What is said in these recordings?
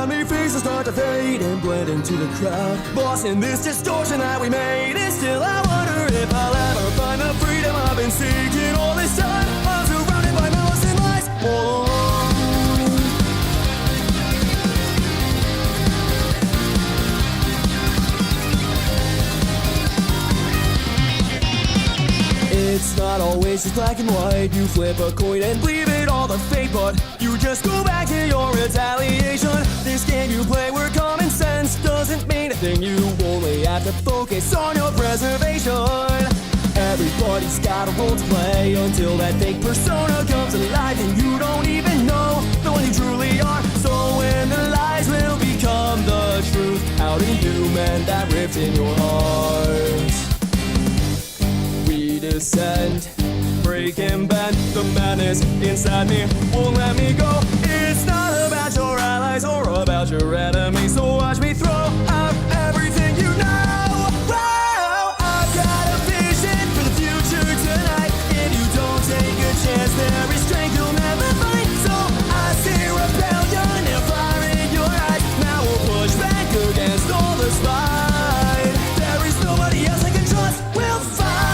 Friendly faces start to fade and blend into the crowd. Lost in this distortion that we made. And still I wonder if I'll ever find the freedom I've been seeking all this time. I'm surrounded by malice and lies all along. It's not always just black and white. You flip a coin and believe it all the fate, but you just go back to your retaliation. This game you play where common sense doesn't mean a thing. You only have to focus on your preservation. Everybody's got a role to play until that fake persona comes alive and you don't even know the one you truly are. So when the lies will become the truth, how do you mend that rift in your heart? Descend, break and bend. The madness inside me won't let me go. It's not about your allies or about your enemies, so watch me throw out everything you know. Wow, I've got a vision for the future tonight. If you don't take a chance, there is strength you'll never find. So I see rebellion and fire in your eyes. Now we'll push back against all the spite. There is nobody else I can trust. We'll fight.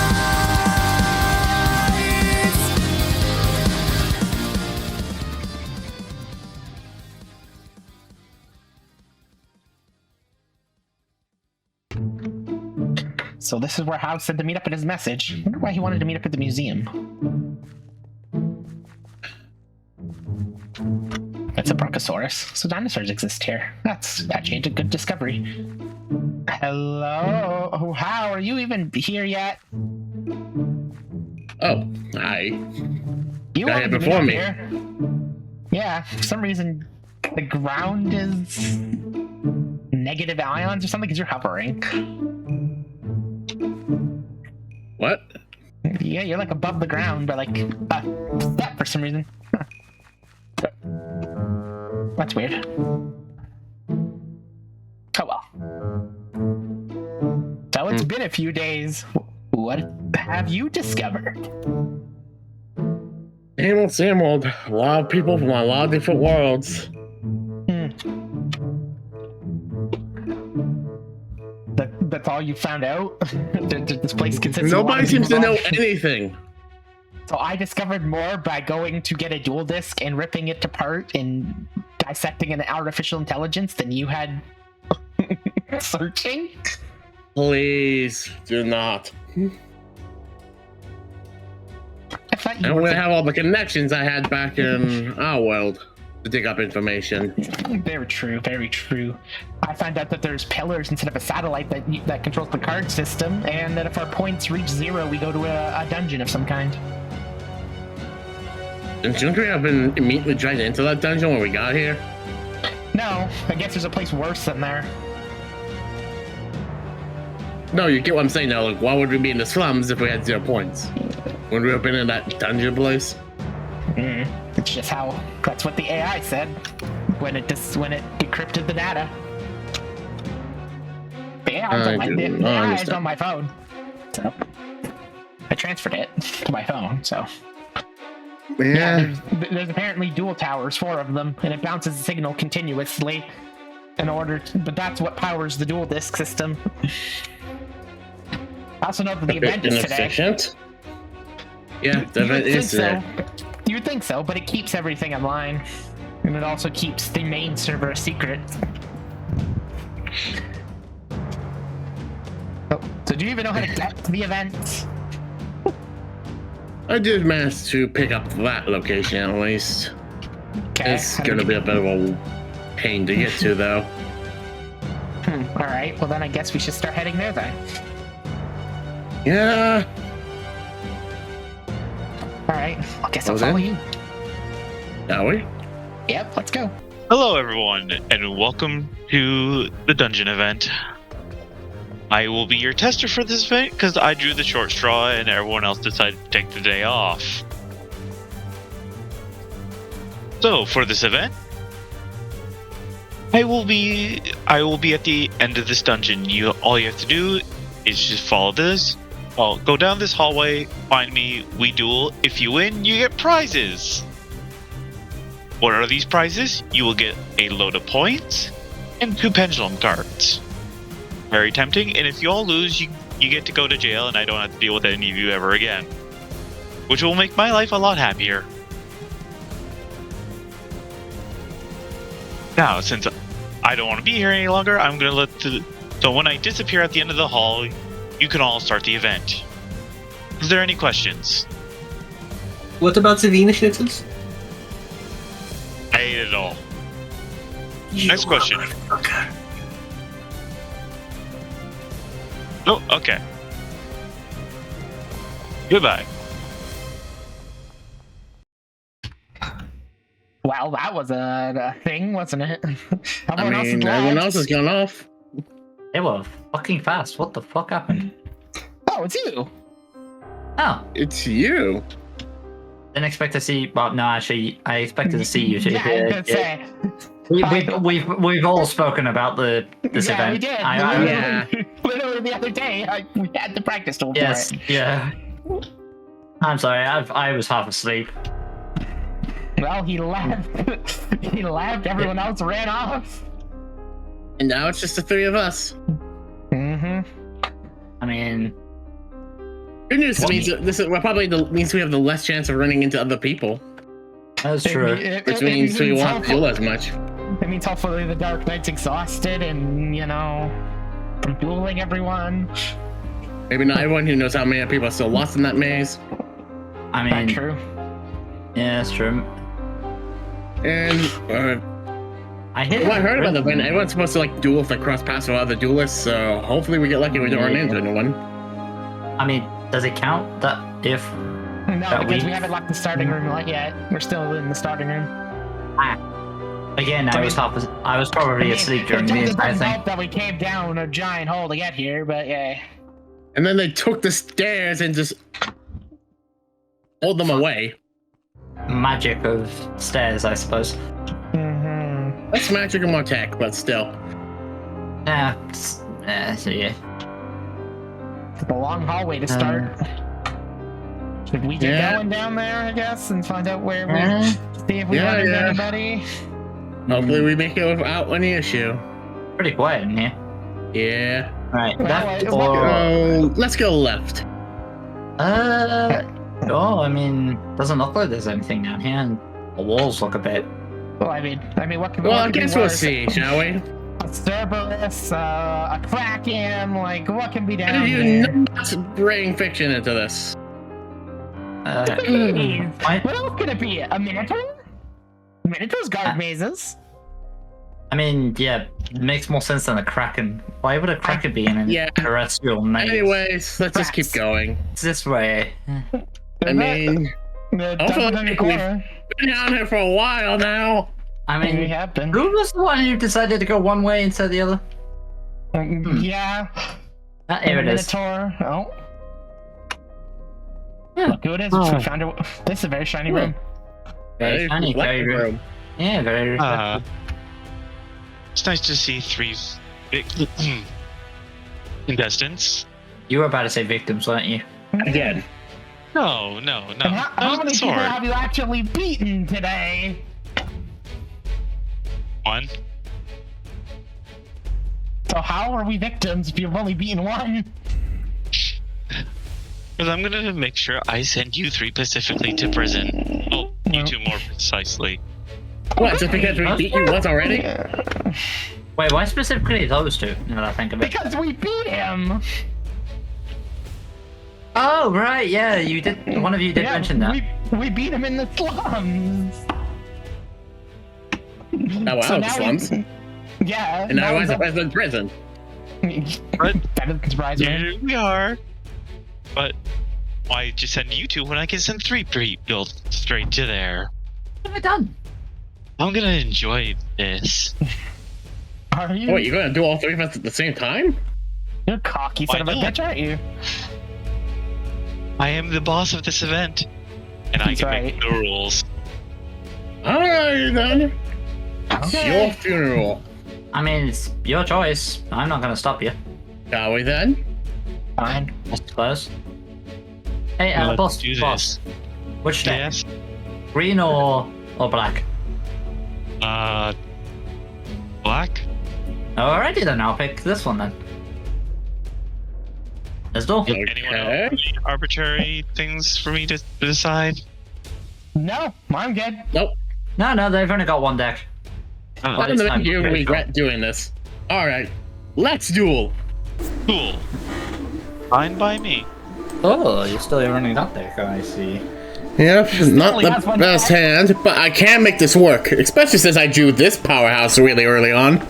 So this is where House said to meet up in his message. I wonder why he wanted to meet up at the museum. That's a Bronchosaurus. So dinosaurs exist here. That's actually a good discovery. Hello? Oh, how are you even here yet? Oh, hi. You got here before me. Here. Yeah, for some reason the ground is negative ions or something because you're hovering. What? Yeah, you're like above the ground, but like that for some reason. Huh. That's weird. Oh well. So it's been a few days. What have you discovered? Same old. A lot of people from a lot of different worlds. That's all you found out? This place consists Nobody seems to know anything. So I discovered more by going to get a dual disc and ripping it apart and dissecting an artificial intelligence than you had searching? Please do not. I thought you I'm gonna have all the connections I had back in our world to dig up information. Very true, very true. I found out that there's pillars instead of a satellite that controls the card system, and that if our points reach 0, we go to a dungeon of some kind. And shouldn't we have been immediately dragged into that dungeon when we got here? No, I guess there's a place worse than there. No, you get what I'm saying now. Like, why would we be in the slums if we had 0 points? When we were in that dungeon place? It's just how, that's what the AI said when it decrypted the data. The AI is on my phone. So I transferred it to my phone, so. Yeah. There's apparently dual towers, 4 of them, and it bounces the signal continuously but that's what powers the dual disc system. I also know that the event is today. Yeah, the event is today. You would think so, but it keeps everything online. And it also keeps the main server a secret. So do you even know how to get to the event? I did manage to pick up that location at least. Okay. It's gonna be a bit of a pain to get to though. Alright, well then I guess we should start heading there then. Yeah. Alright, I guess I'll follow you. Are we? Yep, let's go. Hello everyone, and welcome to the dungeon event. I will be your tester for this event because I drew the short straw and everyone else decided to take the day off. So for this event, I will be at the end of this dungeon. All you have to do is just follow this. Go down this hallway, find me, we duel. If you win, you get prizes. What are these prizes? You will get a load of points and 2 pendulum cards. Very tempting, and if you all lose, you get to go to jail and I don't have to deal with any of you ever again. Which will make my life a lot happier. Now, since I don't want to be here any longer, I'm going to let so when I disappear at the end of the hall, you can all start the event. Is there any questions? What about the initiatives? I hate it all. Next question. Okay. Oh, okay. Goodbye. Well, that was a thing, wasn't it? Everyone else has gone off. They were fucking fast. What the fuck happened? Oh, it's you. Oh, It's you. didn't expect to see. Well, no, actually, I expected to see you two. Yeah, I was gonna say. We've all spoken about this Yeah, event. we did. Yeah. Literally the other day, we had the practice tool for Yes. it. Yeah. I'm sorry. I was half asleep. Well, he left. He left. Everyone else ran off. And now it's just the three of us. Mm-hmm. I mean, Good news means that means we have the less chance of running into other people, that's true. which means we won't duel as much. It means hopefully the Dark Knight's exhausted and, from dueling everyone. Maybe not everyone who knows how many people are still lost in that maze. I Not mean, true. yeah, that's true. And I hit. I heard about the event. Everyone's supposed to duel if they cross paths with other duelists. So hopefully we get lucky we don't run into anyone. I mean, does it count that if? No, That because we week? haven't left the starting room yet. We're still in the starting room. Again, I was probably asleep during the It entire doesn't thing. help that we came down a giant hole to get here, but yeah. And then they took the stairs and just pulled them away. Magic of stairs, I suppose. Mm-hmm. That's magic and more tech, but still. Yeah. So yeah. It's a long hallway to start. Should we get Yeah. going down there, I guess, and find out where see if we Yeah, run into yeah. anybody? Hopefully we make it without any issue. Pretty quiet in here. Yeah. Right. Well, Left it's or Let's go left. oh, I mean, doesn't look like there's anything down here, and the walls look a bit. Well, I mean, what can Well, I what can guess be we'll worse? see, shall we? A Cerberus, a Kraken, what can be How down did you there? not bring fiction into this? Jeez. I- What else could it be? A Minotaur? Minotaurs guard mazes. I mean, yeah, it makes more sense than a Kraken. Why would a Kraken be in a Yeah. terrestrial maze? Anyways, let's just keep Rats. going. It's this way. I mean, Double in the corner. been down here for a while now. I We mean, have been. who was the one who decided to go one way instead of the other? Yeah. Here it is. Minotaur. Oh. Yeah. Look who it is. Oh. We found it. This is a very shiny room. Very shiny, very reflective good. room. Yeah, very. It's nice to see 3 big contestants. You were about to say victims, weren't you? Again. No. And how many people have you actually beaten today? 1. So how are we victims if you've only beaten one? Because I'm gonna make sure I send you 3 specifically to prison. Oh, you 2 more precisely. What, just because we beat you once already? Wait, why specifically those two? Now that I think of it. Because we beat him. Oh, right, yeah, you did. One of you did Yeah, mention that. We beat him in the slums. Oh, wow, So the now slums. Yeah. And now now I was he's in prison. But that doesn't surprise me. here we are. But why just send you 2 when I can send 3 people straight to there? What have I done? I'm gonna enjoy this. Are you? Oh, wait, you're gonna do all 3 of us at the same time? You're cocky son of a Why not? bitch, aren't you? I am the boss of this event, and I That's can right. make the rules. Alright then. It's Okay. your funeral. I mean, it's your choice. I'm not gonna stop you. Shall we then? Fine. I suppose. Hey, Let's boss, do boss. this. Which deck? Yes. Green or black? Black? Alrighty then, I'll pick this one then. Let's do. Anyone else have any arbitrary things for me to decide? No, I'm good. Nope. No, they've only got one deck. Oh, I don't it's think time you to regret doing this. Alright. Let's duel. cool. Fine by me. Oh, you're still running that deck, I see. Yep, not only has the one best deck. hand, but I can make this work, especially since I drew this powerhouse really early on.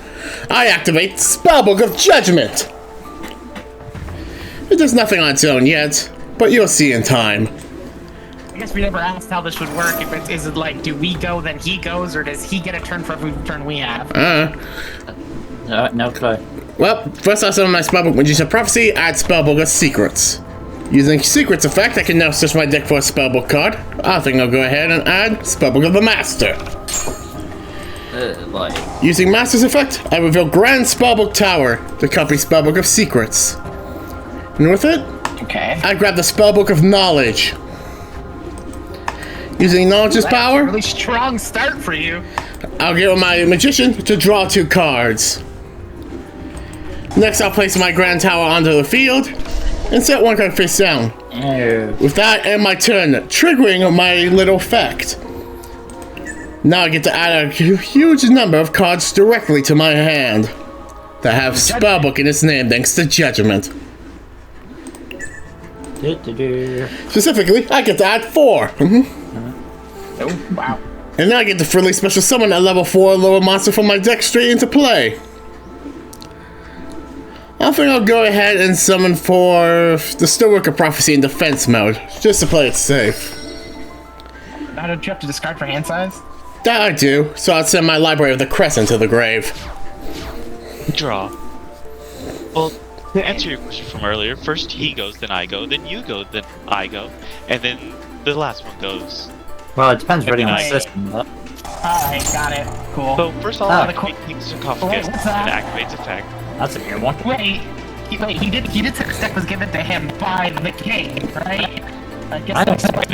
I activate Spellbook of Judgment. It does nothing on its own yet, but you'll see in time. I guess we never asked how this would work. If is it like, do we go, then he goes, or does he get a turn for every turn we have? No clue. Well, first I'll summon my Spellbook Magician Prophecy, add Spellbook of Secrets. Using Secrets effect, I can now search my deck for a Spellbook card. I think I'll go ahead and add Spellbook of the Master. Using Master's effect, I reveal Grand Spellbook Tower, the copy Spellbook of Secrets. And with it, Okay. I grab the Spellbook of Knowledge. Using Knowledge's That's a power, really strong start for you. I'll give my Magician to draw 2 cards. Next, I'll place my Grand Tower onto the field and set 1 card face down. With that, end my turn, triggering my little effect. Now I get to add a huge number of cards directly to my hand that have Spellbook in its name thanks to Judgment. Specifically, I get to add 4. Oh, wow. And now I get to freely special summon a level 4 lower monster from my deck straight into play. I think I'll go ahead and summon for the Stoneworker Prophecy in defense mode, just to play it safe. Now don't you have to discard for hand size? That I do, so I'll send my Library of the Crescent to the grave. Draw. Well, to answer your question from earlier, first he goes, then I go, then you go, then I go, and then the last one goes. Well, it depends really on the Nice. system. But... Alright, got it. Cool. So first I'll activate King's Sarcophagus, What's and that? activates effect. That's a good one. Wait, he did say the deck was given to him by the king, right? I guess I don't that's why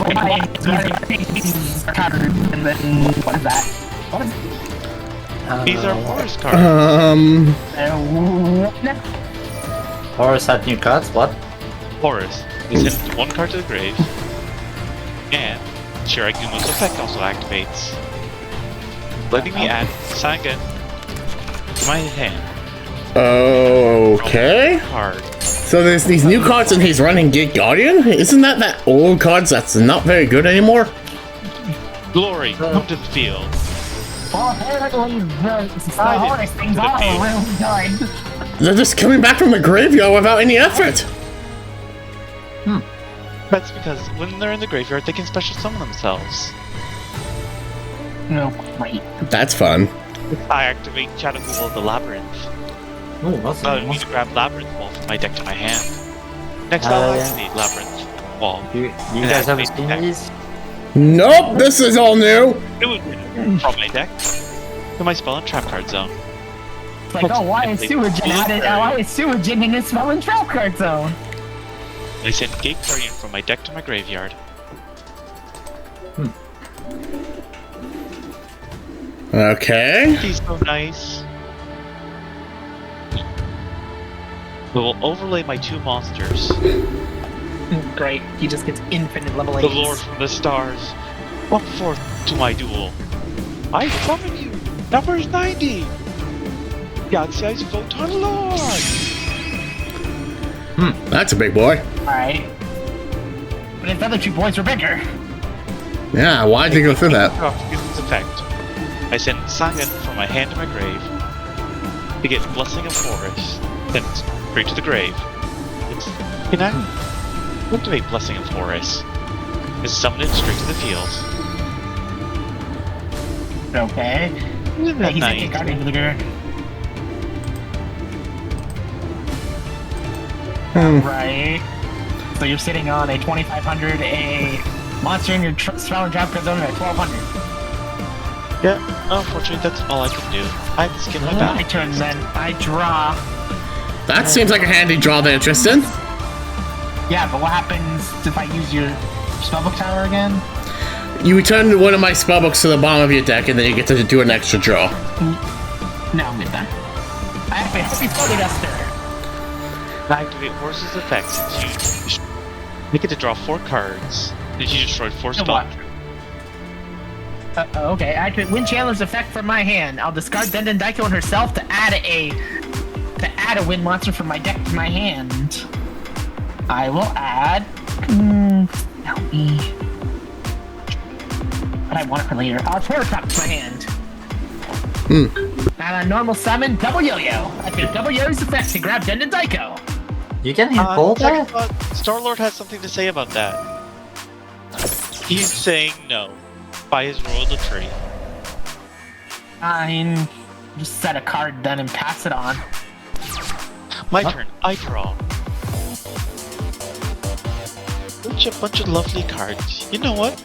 he's countered, and then what is that? What is it? These are Horus cards. Horus had new cards, what? Horus. He sends 1 card to the grave. And Shiragumo's effect also activates, letting me add Sangan to my hand. Okay. Card. So there's these new cards and he's running Gate Guardian? Isn't that old cards that's not very good anymore? Glory, come to the field. Well, apparently the Horus things are really good. They're just coming back from the graveyard without any effort. That's because when they're in the graveyard, they can special summon themselves. No, wait. That's fun. I activate Shadow Pool of the Labyrinth. Oh, that's a I good need to grab Labyrinth Wall from my deck to my hand. Next, I'll activate Labyrinth Wall. You guys haven't seen these? Nope, this is all new. From my deck to my spell and trap card zone. It's like, oh, why is Sewage in his spell and trap card zone? I send Gate Guardian from my deck to my graveyard. Okay. He's so nice. We will overlay my 2 monsters. Great, he just gets infinite level 8s. The Lord from the Stars. Walk forth to my duel. I summon you. Numbers 90. God-sized Photon Lord. That's a big boy. Alright. But his other 2 boys were bigger. Yeah, why'd you go through that? Use effect. I send Sangan from my hand to my grave to get Blessing of Horus, then straight to the grave. Can I activate Blessing of Horus? Is summon it straight to the field. Okay. Isn't that He's nice? a guardian of the girl. Right. So you're sitting on a 2500, a monster in your spell and trap card zone at 1200. Yeah, unfortunately that's all I can do. I have to skip my My battle. turn then. I draw. That seems like a handy draw there, Tristan. Yeah, but what happens if I use your spellbook tower again? You return one of my spellbooks to the bottom of your deck, and then you get to do an extra draw. No, I'm good then. I have a heavy Photo Duster. Activate Horse's effects. You get to draw 4 cards. Did you destroy 4 spells? Okay, activate Wind Chandler's effect from my hand. I'll discard Denden Daiko and herself to add a wind monster from my deck to my hand. I will add. Help me. But I want it for later. I'll Terror Trap to my hand. And a normal summon, double yo-yo. I get double yo-yo's effect to grab Denden Daiko. You getting a pull there? Star-Lord has something to say about that. He's saying no by his royal decree. Fine. Just set a card then and pass it on. My turn. I draw. Such a bunch of lovely cards. You know what?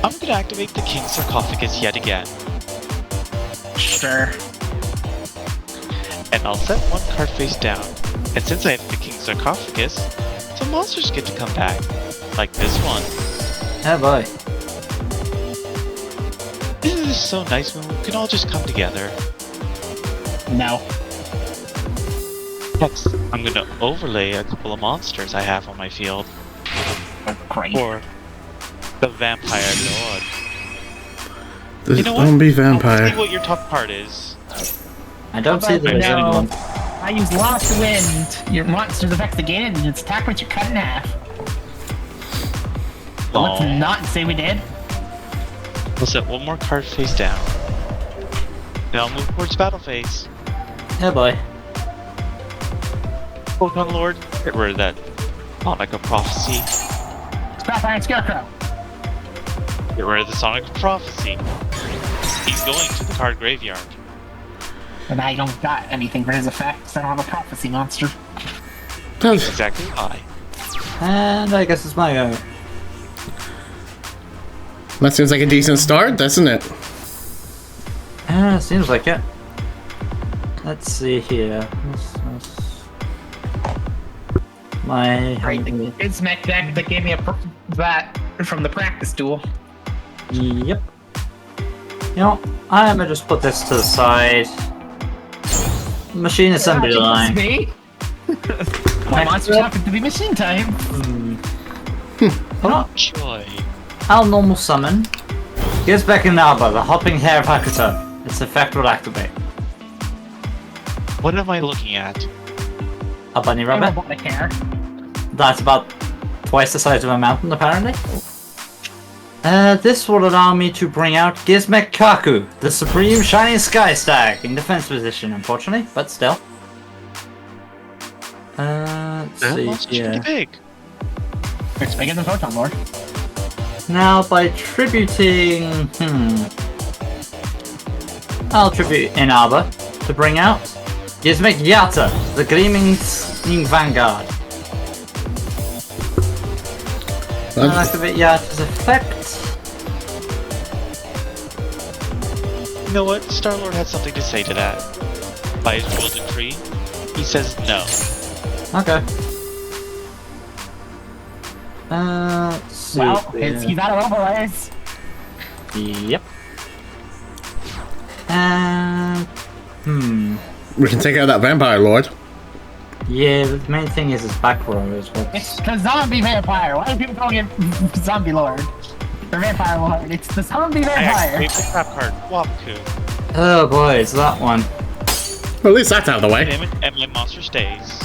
I'm gonna activate the King's Sarcophagus yet again. Sure. And I'll set 1 card face down. And since I have the King's Sarcophagus, some monsters get to come back. Like this one. Oh boy. Isn't this so nice when we can all just come together? No. Next, I'm gonna overlay a couple of monsters I have on my field. Oh, great. For the Vampire Lord. The You know what? zombie I'll see vampire. what your top card is. I don't see the reason No. one. I use Lost Wind. Your monster's effects to gain it, and its attack rate you cut in half. But let's Aw. not say we did. We'll set 1 more card face down. Then I'll move towards battle phase. Oh boy. Photon Lord, get rid of that. Sonic of Prophecy. Scrap Iron Scarecrow. Get rid of the Sonic of Prophecy. He's going to the card graveyard. And I don't got anything for his effects. I don't have a prophecy monster. That's- Exactly why. And I guess it's my go. That seems like a decent start, doesn't it? Seems like it. Let's see here. My Great. It's Mech deck that gave me that from the practice duel. Yep. You know, I'm gonna just put this to the side. Machine assembly line. Me? My monsters happen to be machine type. Come on. Joy. I'll normal summon. Gets back in Alba, the hopping hair of Hakuto. Its effect will activate. What am I looking at? A bunny rabbit. Robotic hair. That's about twice the size of a mountain, apparently. This will allow me to bring out Gizmek Kaku, the supreme shining sky stag, in defense position, unfortunately, but still. Let's That see monster's here. pretty big. It's bigger than Photon Lord. Now, by tributing... I'll tribute Inaba to bring out Gizmek Yata, the gleaming vanguard. I'll activate Yata's effect. You know what? Star-Lord had something to say to that. By his royal decree, he says no. Okay. Let's see. Well, here. he's out of overlays. Yep. And We can take out that vampire lord. yeah, the main thing is his back row is what's... It's the zombie vampire. Why are people calling it zombie lord? The vampire lord. It's the zombie I vampire. activate the trap card, Wapku. Oh boy, it's that one. Well, at least that's out of the way. Damage, and my monster stays.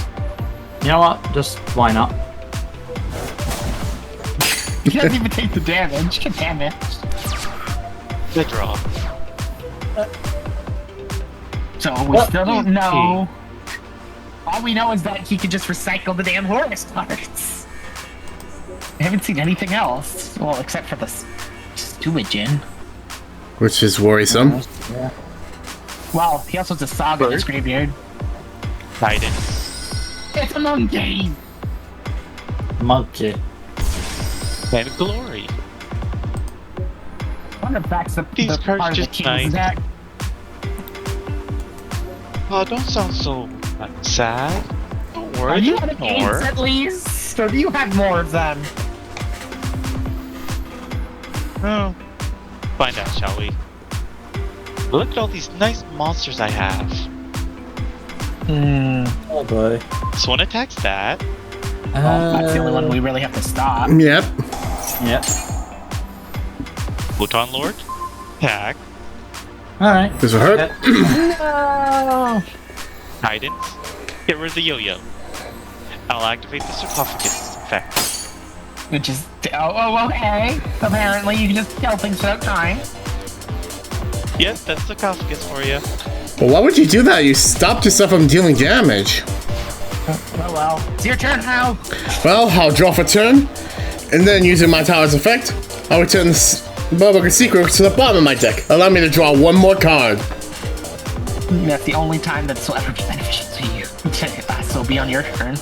You know what? Just why not? He doesn't even take the damage. God damn it. I draw. So we still don't know. All we know is that he can just recycle the damn Horus cards. I haven't seen anything else. Well, except for this stupid Jin. Which is worrisome. Well, he also has a Saga in his graveyard. Guidance. It's a monkey! Monkey. And glory. I wonder if that's the These cards part of the just king's nice. deck. Oh, don't sound so sad. Don't worry. Are you there's out of more. games at least? Or do you have more of them? Oh, find out, shall we? Look at all these nice monsters I have. Oh boy. This one attacks that. That's the only one we really have to stop. Yep. Yep. Photon Lord. Attack. Alright. This will hurt. No! Guidance. Get rid of the yo-yo. I'll activate the sarcophagus effect. Which is... Oh, okay. Apparently you can just kill things without trying. Yes, that's sarcophagus for you. Well, why would you do that? You stopped yourself from dealing damage. Oh well. It's your turn now. Well, I'll draw for turn, and then using my tower's effect, I'll return the Spellbook of Secrets to the bottom of my deck. Allow me to draw one more card. That's the only time that this will ever be beneficial to you. So it'll be on your turn.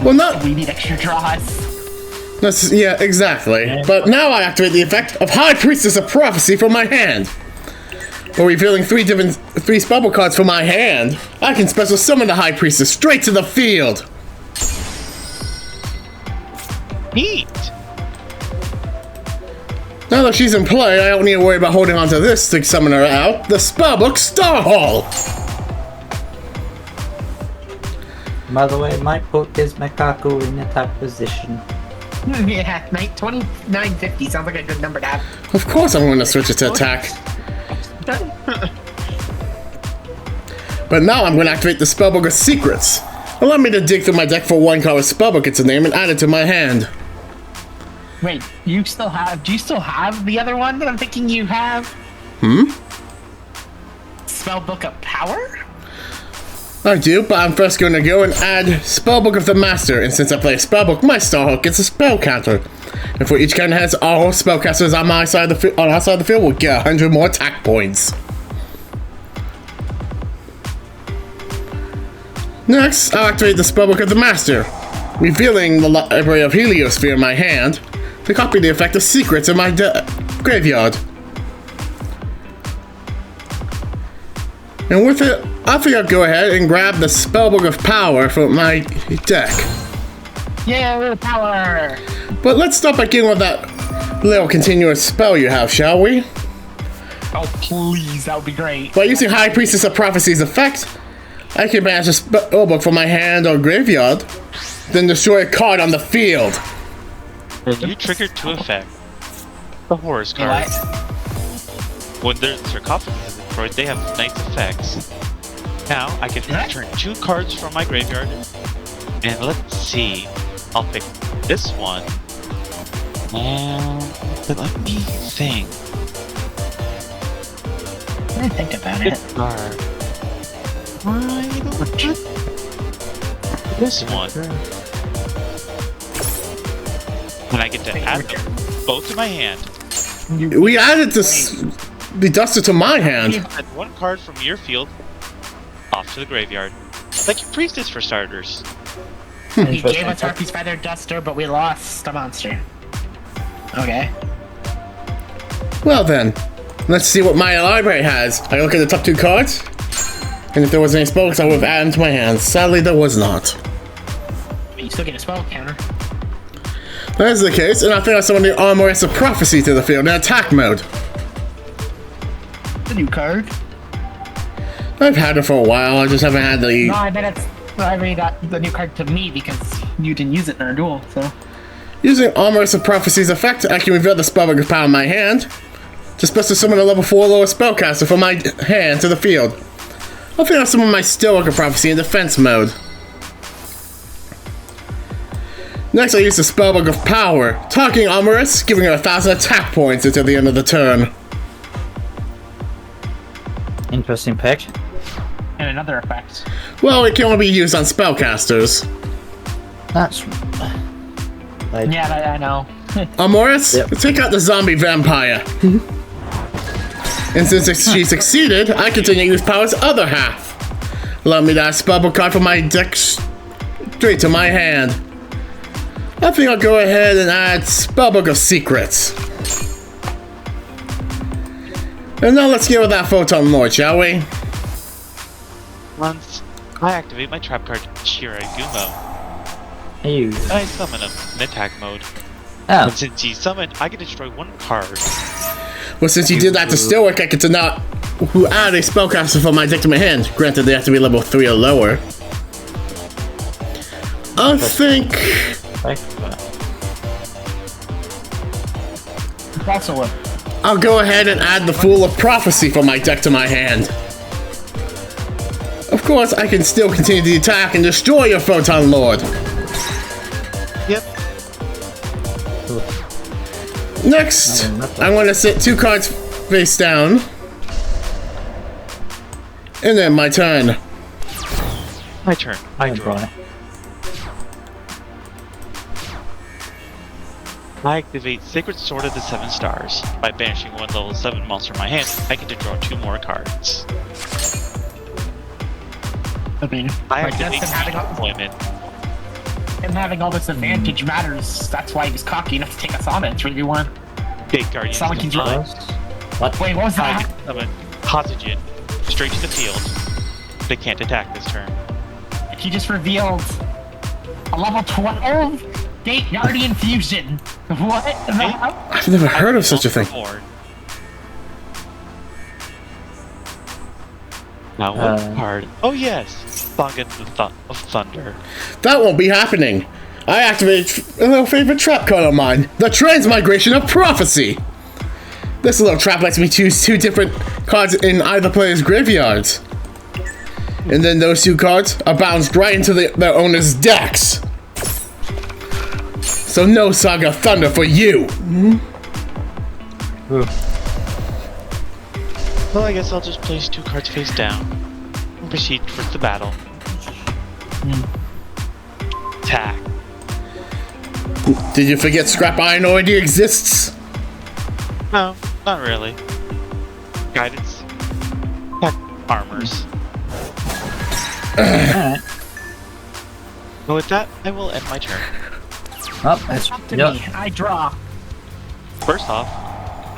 Well, not... We need extra draws. Yeah, exactly. But now I activate the effect of High Priestess of Prophecy from my hand. While revealing three spellbook cards from my hand, I can special summon the High Priestess straight to the field. Neat. Now that she's in play, I don't need to worry about holding on to this to summon her out. The spellbook Star Hall. By the way, might put Gizmekaku in attack position. Yeah, 2950 sounds like a good number to have. Of course I'm going to switch it to attack. But now I'm going to activate the Spellbook of Secrets. Allow me to dig through my deck for one card with Spellbook its name and add it to my hand. Wait, do you still have the other one that I'm thinking you have? Spellbook of Power? I do, but I'm first going to go and add Spellbook of the Master, and since I play a Spellbook, my Starhawk gets a spell counter. And for each card that has all spellcasters on my side of the on our side of the field will get 100 more attack points. Next, I'll activate the Spellbook of the Master, revealing the Library of Heliosphere in my hand to copy the effect of Secrets in my graveyard. And with it, I think I'll go ahead and grab the Spellbook of Power from my deck. Yeah, power! But let's start by getting with that little continuous spell you have, shall we? Oh, please, that would be great. By using High Priestess of Prophecy's effect, I can banish a spellbook from my hand or graveyard, then destroy a card on the field. You triggered two effects. The Horrors card. When their sarcophagus is destroyed, they have nice effects. Now, I can return two cards from my graveyard. And let's see. I'll pick this one. But let me think. I think about it. This card. This one. And I get to add them both to my hand. We added the Duster to my hand. Add one card from your field off to the graveyard. Like your priestess for starters. He gave us Harpy's Feather Duster, but we lost a monster. Okay. Well then, let's see what my library has. I look at the top two cards, and if there was any spells, I would have added them to my hand. Sadly, there was not. But you still get a spell counter. That is the case, and I think I summoned the Armoress of Prophecy to the field in attack mode. The new card. I've had it for a while, I just haven't had the... No, I bet I already got the new card to me because you didn't use it in our duel, so... Using Armoress of Prophecy's effect, I can reveal the Spellbook of Power in my hand to special summon a level 4 lower spellcaster from my hand to the field. I think I'll summon my Spellbook of Prophecy in defense mode. Next, I use the Spellbook of Power, targeting Armoress, giving her 1,000 attack points until the end of the turn. Interesting pick. And another effect. Well, it can only be used on spellcasters. That's... Yeah, I know. Armoress, take out the zombie vampire. And since she succeeded, I continue to use Power's other half. Allow me to add Spellbook card from my deck straight to my hand. I think I'll go ahead and add Spellbook of Secrets. And now let's get with that Photon Lord, shall we? Once I activate my trap card, Shiragumo, You. I summon him in attack mode. Oh. And since he's summoned, I can destroy one card. Well, since you did that to Stoic, I get to not who add a spellcaster from my deck to my hand. Granted, they have to be level 3 or lower. I think Also a I'll go ahead and add the Fool of Prophecy from my deck to my hand. Of course, I can still continue the attack and destroy your Photon Lord. Yep. Next, I'm going to sit 2 cards face down. And then my turn. My turn. I Oh, draw. boy. I activate Sacred Sword of the 7 Stars. By banishing one level 7 monster from my hand, I get to draw 2 more cards. I mean, I I guess activate Deployment. him having all this advantage matters. That's why he was cocky enough to take us on it. 3v1. Gate Guardian. It's not like he's Combine. What? Wait, what was I that? can summon Hostagen straight to the field. They can't attack this turn. He just revealed a level 12 Gate Guardian Fusion. What the hell? I've never heard of such a thing. Now one card. Oh yes, Song of Thunder. That won't be happening. I activate a little favorite trap card of mine, the Transmigration of Prophecy. This little trap lets me choose 2 different cards in either player's graveyards. And then those 2 cards are bounced right into their owner's decks. So no Saga Thunder for you. Well, I guess I'll just place 2 cards face down and proceed towards the battle. Attack. Did you forget Scrap Iron already exists? No, not really. Guidance. Attack armors. Alright. Well, with that, I will end my turn. Oh, that's Up to yep. me. I draw. First off,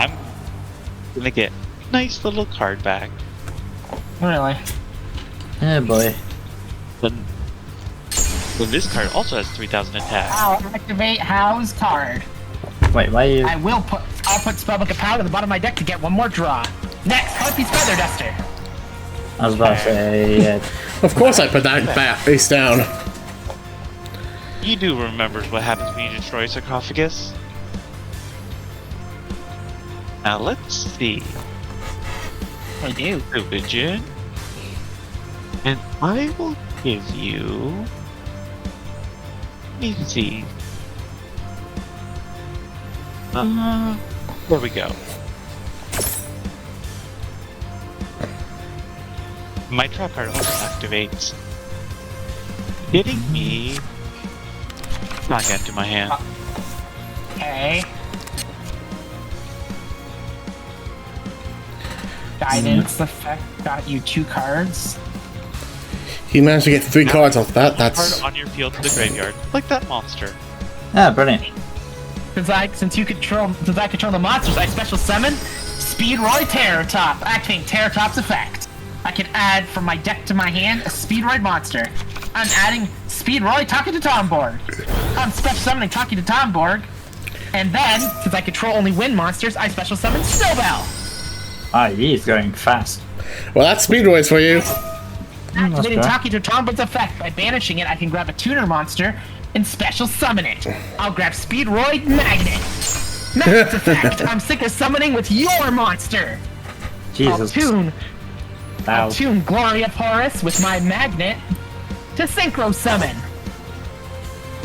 I'm gonna get a nice little card back. Really? Yeah, boy. Then this card also has 3,000 attack. I'll activate How's card. Wait, why you? I'll put Spellbook of Power at the bottom of my deck to get 1 more draw. Next, Harpy's Feather Duster. I was about to say, yeah. Of course I put that back face down. You do remember what happens when you destroy a sarcophagus? Now let's see. I do. Religion. And I will give you... Let me see. There we go. My trap card also activates, getting me not into my hand. Okay. Guidance effect got you 2 cards. He managed to get 3 cards off that. Card That's on your field to the graveyard, like that monster. Ah, brilliant. Since I control the monsters, I special summon Speedroid Terrortop, activating Terrortop's effect. I can add from my deck to my hand a Speedroid monster. I'm adding Speedroid Talking to Tomborg. I'm special summoning Talking to Tomborg. And then, since I control only wind monsters, I special summon Snowbell. Ah, he's going fast. well, that's Speedways for you. Activating fair. Talking to Tomborg's effect. By banishing it, I can grab a tuner monster and special summon it. I'll grab Speedroid Magnet. Magnet's effect. I'm synchro summoning with your monster. Jesus. I'll tune Glory of Horus with my magnet to synchro summon.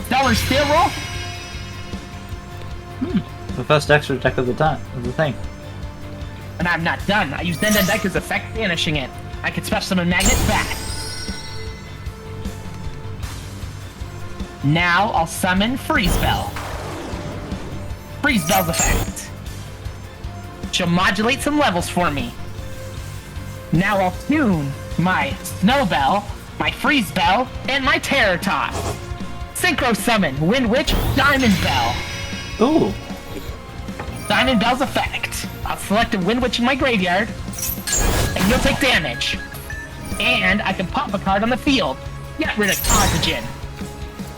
Stellar Steel Roll. The first extra deck of the thing. And I'm not done. I use Dendendika's effect, banishing it. I can special summon Magnet back. Now I'll summon Freeze Bell. Freeze Bell's effect. She'll modulate some levels for me. Now I'll tune my Snowbell, my Freeze Bell, and my Terror Top. Synchro summon Wind Witch Diamond Bell. Ooh. Diamond Bell's effect. I'll select a Wind Witch in my graveyard, and you'll take damage. And I can pop a card on the field. Get rid of Oxygen.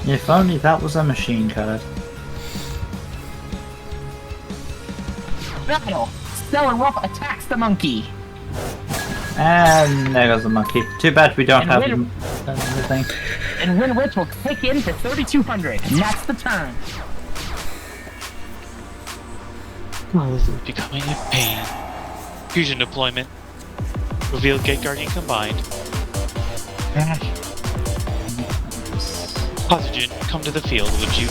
If only that was a machine card. Battle. Stellar Wolf attacks the monkey. And there goes the monkey. Too bad we don't And have win- anything. And Win Witch will take in for 3,200, and that's the turn. Becoming a pain. Fusion deployment. Reveal Gate Guardian combined. Oxygen, come to the field, would you?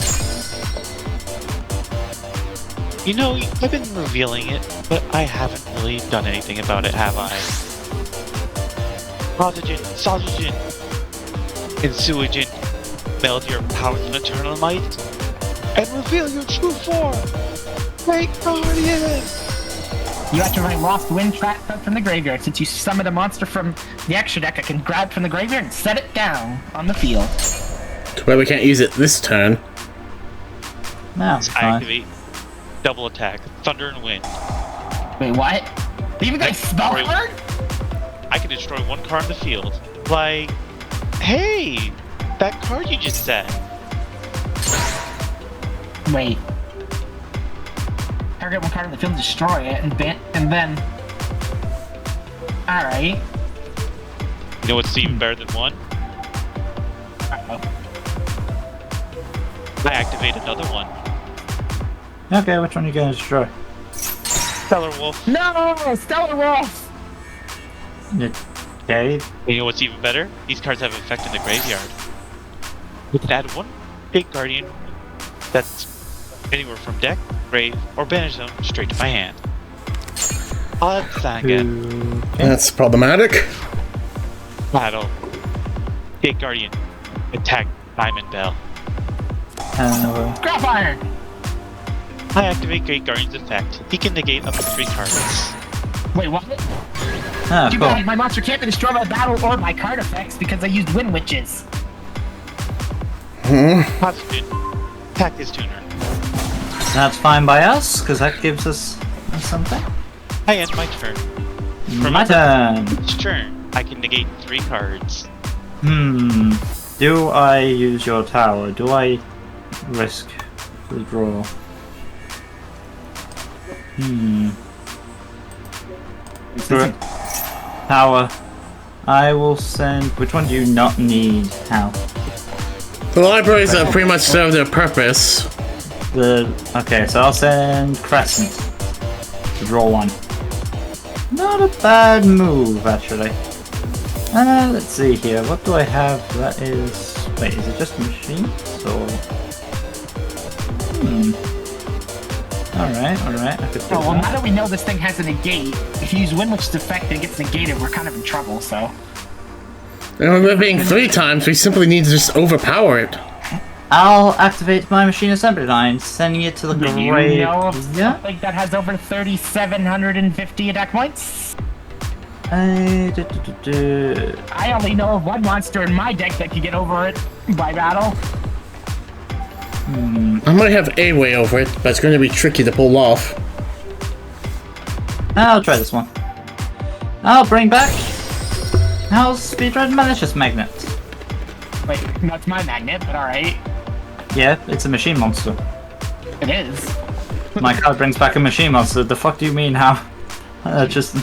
You know, I've been revealing it, but I haven't really done anything about it, have I? Oxygen, Sausagen, and Sewagent, meld your powers in eternal might, and reveal your true form! Great Guardian! You activate Lost Wind Trap card from the graveyard. Since you summoned a monster from the extra deck, I can grab from the graveyard and set it down on the field. Well, we can't use it this turn. No, it's I fine. activate double attack, Thunder and Wind. Wait, what? You even got a spell Wait. card? I can destroy one card in the field. Like, hey, that card you just said. Wait. Target one card in the field, destroy it, and then... Alright. You know what's even better than one? I activate another one. Okay, which one are you gonna destroy? Stellar Wolf. No! Stellar Wolf! Okay. You know what's even better? These cards have effect in the graveyard. We can add one Gate Guardian that's anywhere from deck, grave, or banish zone straight to my hand. I'll add that again. That's problematic. Battle. Gate Guardian. Attack Diamond Bell. Scrap Iron! I activate Gate Guardian's effect. He can negate up to 3 cards. Wait, what? Ah, Too cool. bad my monster can't be destroyed by battle or by card effects because I used Wind Witches. Oxygen. Attack this tuner. That's fine by us, because that gives us something. I end my turn. My turn. Each turn, I can negate 3 cards. Do I use your tower? Do I risk the draw? Screw it. Tower. I will send. Which one do you not need? How? The libraries have pretty much served their purpose. Okay, so I'll send Crescent to draw 1. Not a bad move, actually. Let's see here. What do I have? That is. Wait, is it just machines or? Alright. I could do Oh, well, now that. that we know this thing has a negate, if you use Wind Witch's effect and it gets negated, we're kind of in trouble, so... And we're being 3 times, we simply need to just overpower it. I'll activate my machine assembly line, sending it to the Do you grave. know of Yeah. something that has over 3,750 attack points? I I only know of one monster in my deck that can get over it by battle. I might have a way over it, but it's going to be tricky to pull off. I'll try this one. I'll bring back. I'll speedrun Malicious Magnet. Wait, that's my magnet, but alright. Yeah, it's a machine monster. It is. My card brings back a machine monster. The fuck do you mean? How? Just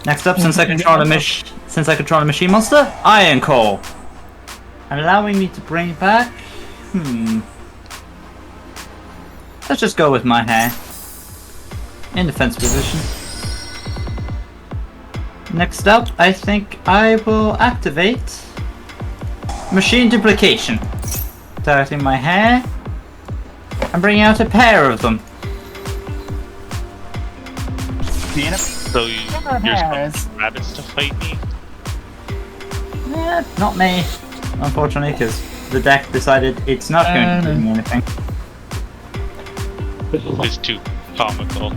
next up, since I control a machine monster, Iron Core, allowing me to bring back. Let's just go with my hair in defense position. Next up, I think I will activate Machine Duplication, targeting my hair and bringing out a pair of them. So you're summoning rabbits to fight me? Not me, unfortunately, because the deck decided it's not going to do me anything. It's too comical.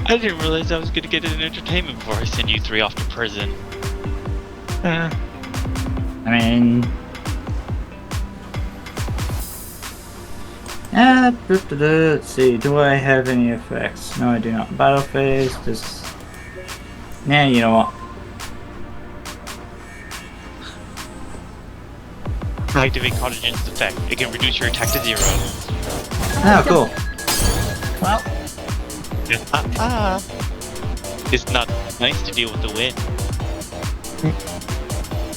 I didn't realize I was gonna get an entertainment before I send you 3 off to prison. I mean... let's see, do I have any effects? No, I do not. Battle phase, just... Nah, you know what? Activate Cottage's effect. It can reduce your attack to 0. Oh, cool. Well, It's not nice to deal with the wind.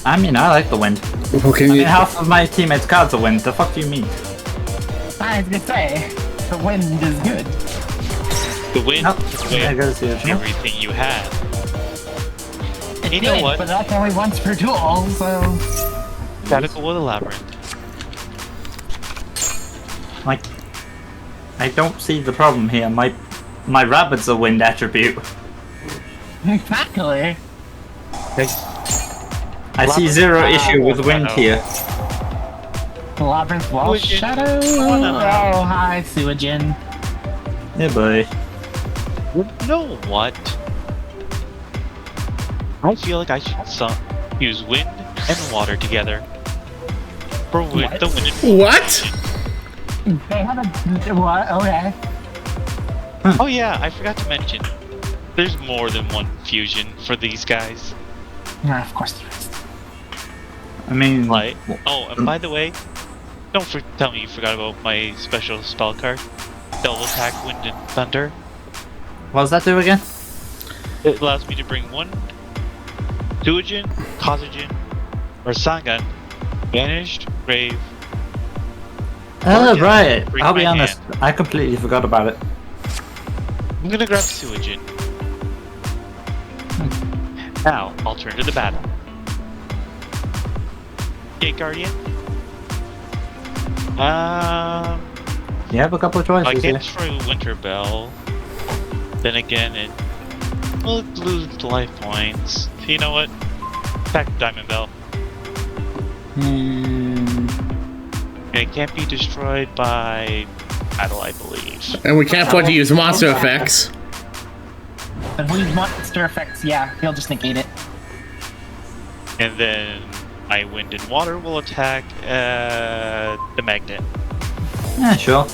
I mean, I like the wind. Well, can I you? mean, half of my teammates' cards are wind. The fuck do you mean? I was gonna say, the wind is good. The wind Nope. took away There goes the original. everything you had. It You know did, what? but that's only once per duel, so... Gotta go with the labyrinth. Like, I don't see the problem here. My rabbit's a wind attribute. Exactly. I see zero issue with wind here. The Labyrinth Wall Suijin. Shadow. Oh, hi, Suijin. Yeah, boy. You know what? I feel like I should use wind and water together. For What? the wind and What? They have a... What? Okay. Oh yeah, I forgot to mention. There's more than one fusion for these guys. Yeah, of course there is. I mean, Like, oh, and by the way, don't tell me you forgot about my special spell card. Double attack, wind and thunder. what does that do again? It allows me to bring one Suijin, Kazujin, or Sangan, banished, grave. Oh, yeah, right. bring I'll be my honest. I completely forgot about it. I'm gonna grab Suijin. Now, I'll turn to the battle. Gate Guardian. You have a couple of I choices here. can't destroy Winter Bell. Then again, it will lose life points. So you know what? Attack Diamond Bell. Hmm. And it can't be destroyed by battle, I believe. And we can't afford to use monster effects. If we use monster effects, yeah, he'll just negate it. And then my wind and water will attack the magnet. Yeah, sure.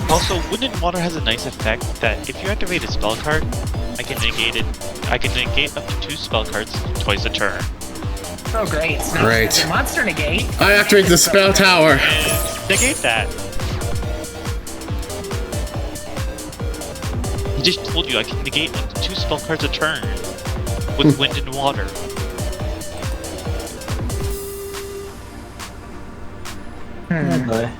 Also, wind and water has a nice effect that if you activate a spell card, I can negate it. I can negate up to 2 spell cards twice a turn. Oh, great. So now Great. there's a monster negate. I activate the spell tower. And negate that. He just told you I can negate up to 2 spell cards a turn with wind and water. Yeah, boy.